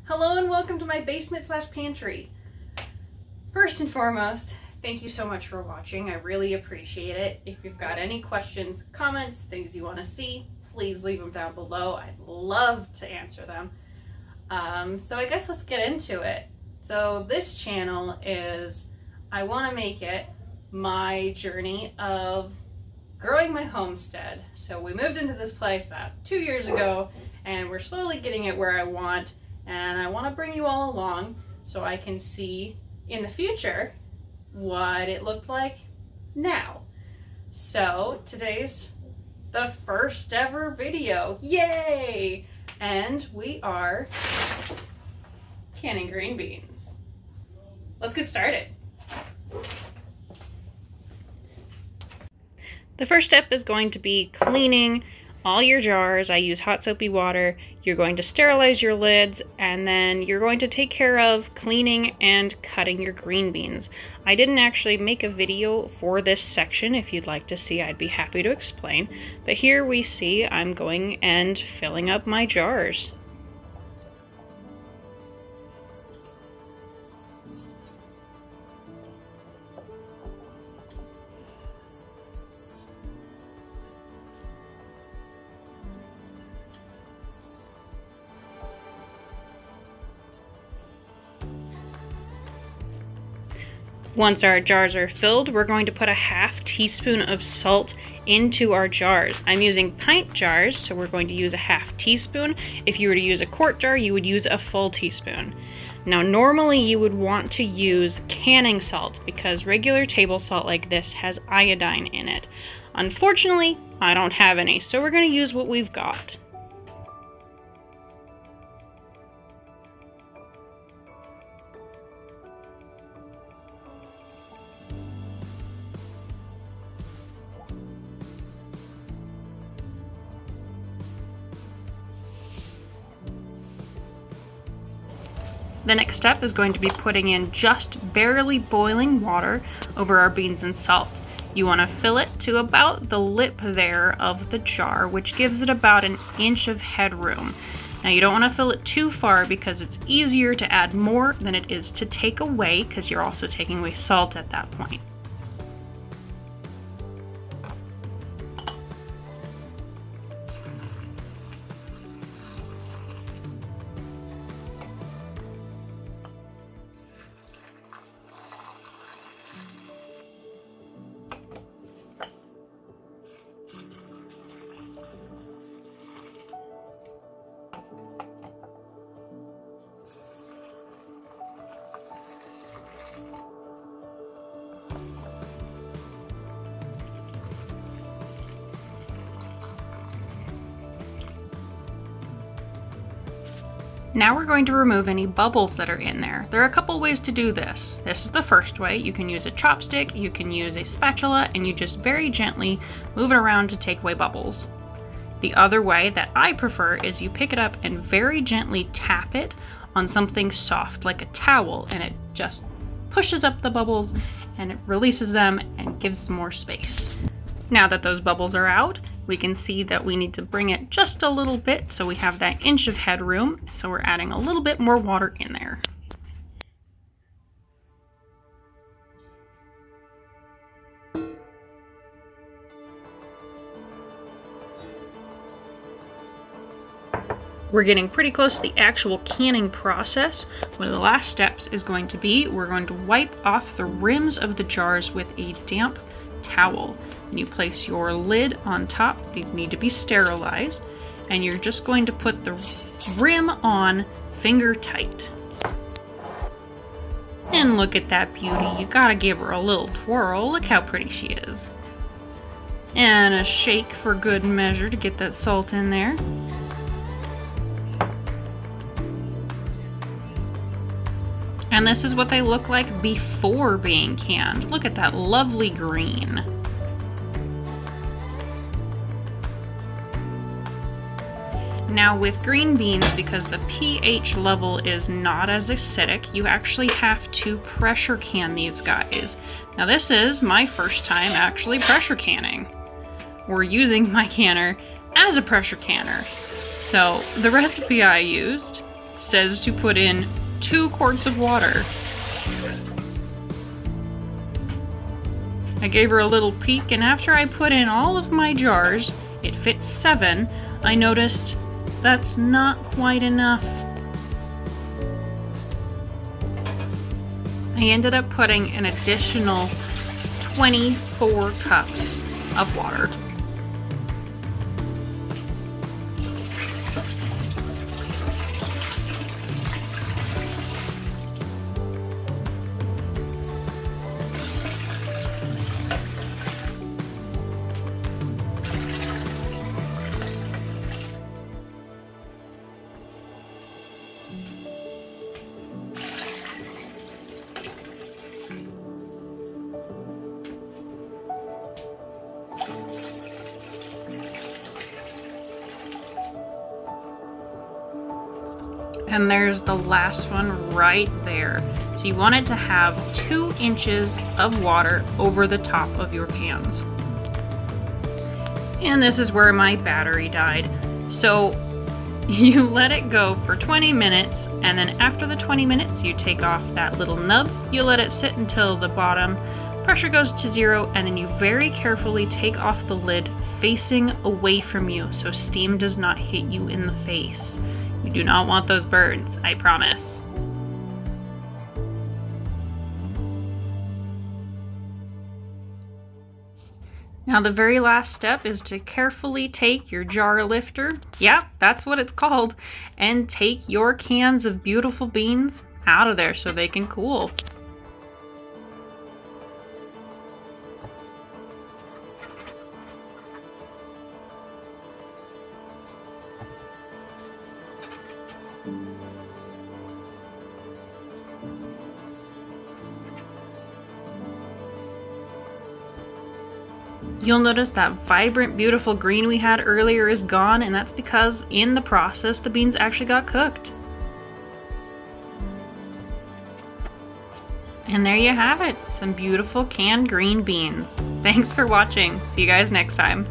Hello and welcome to my basement/pantry. First and foremost, thank you so much for watching. I really appreciate it. If you've got any questions, comments, things you want to see, please leave them down below. I'd love to answer them. So I guess let's get into it. So this channel is, I want to make it my journey of growing my homestead. So we moved into this place about 2 years ago and we're slowly getting it where I want. And I want to bring you all along so I can see in the future what it looked like now. So today's the first ever video. Yay! And we are canning green beans. Let's get started. The first step is going to be cleaning all your jars. I use hot soapy water. You're going to sterilize your lids, and then you're going to take care of cleaning and cutting your green beans. I didn't actually make a video for this section. If you'd like to see, I'd be happy to explain. But here we see I'm going and filling up my jars. Once our jars are filled, we're going to put a ½ teaspoon of salt into our jars. I'm using pint jars, so we're going to use a ½ teaspoon. If you were to use a quart jar, you would use a full teaspoon. Now, normally you would want to use canning salt because regular table salt like this has iodine in it. Unfortunately, I don't have any, so we're going to use what we've got. The next step is going to be putting in just barely boiling water over our beans and salt. You want to fill it to about the lip there of the jar, which gives it about an inch of headroom. Now you don't want to fill it too far because it's easier to add more than it is to take away, because you're also taking away salt at that point. Now we're going to remove any bubbles that are in there. There are a couple ways to do this. This is the first way. You can use a chopstick, you can use a spatula, and you just very gently move it around to take away bubbles. The other way that I prefer is you pick it up and very gently tap it on something soft like a towel, and it just pushes up the bubbles and it releases them and gives more space. Now that those bubbles are out, we can see that we need to bring it just a little bit so we have that inch of headroom, so we're adding a little bit more water in there. We're getting pretty close to the actual canning process. One of the last steps is going to be, we're going to wipe off the rims of the jars with a damp towel. And you place your lid on top. These need to be sterilized. And you're just going to put the rim on finger tight. And look at that beauty. You gotta give her a little twirl. Look how pretty she is. And a shake for good measure to get that salt in there. And this is what they look like before being canned. Look at that lovely green. Now with green beans, because the pH level is not as acidic, you actually have to pressure can these guys. Now this is my first time actually pressure canning. We're using my canner as a pressure canner. So the recipe I used says to put in 2 quarts of water. I gave her a little peek, and after I put in all of my jars, it fits 7, I noticed that's not quite enough. I ended up putting an additional 24 cups of water. And there's the last one right there. So you want it to have 2 inches of water over the top of your pans. And this is where my battery died. So you let it go for 20 minutes, and then after the 20 minutes you take off that little nub, you let it sit until the bottom pressure goes to 0, and then you very carefully take off the lid facing away from you so steam does not hit you in the face. You do not want those burns, I promise. Now the very last step is to carefully take your jar lifter, yeah, that's what it's called, and take your cans of beautiful beans out of there so they can cool. You'll notice that vibrant, beautiful green we had earlier is gone, and that's because in the process the beans actually got cooked. And there you have it, some beautiful canned green beans. Thanks for watching. See you guys next time.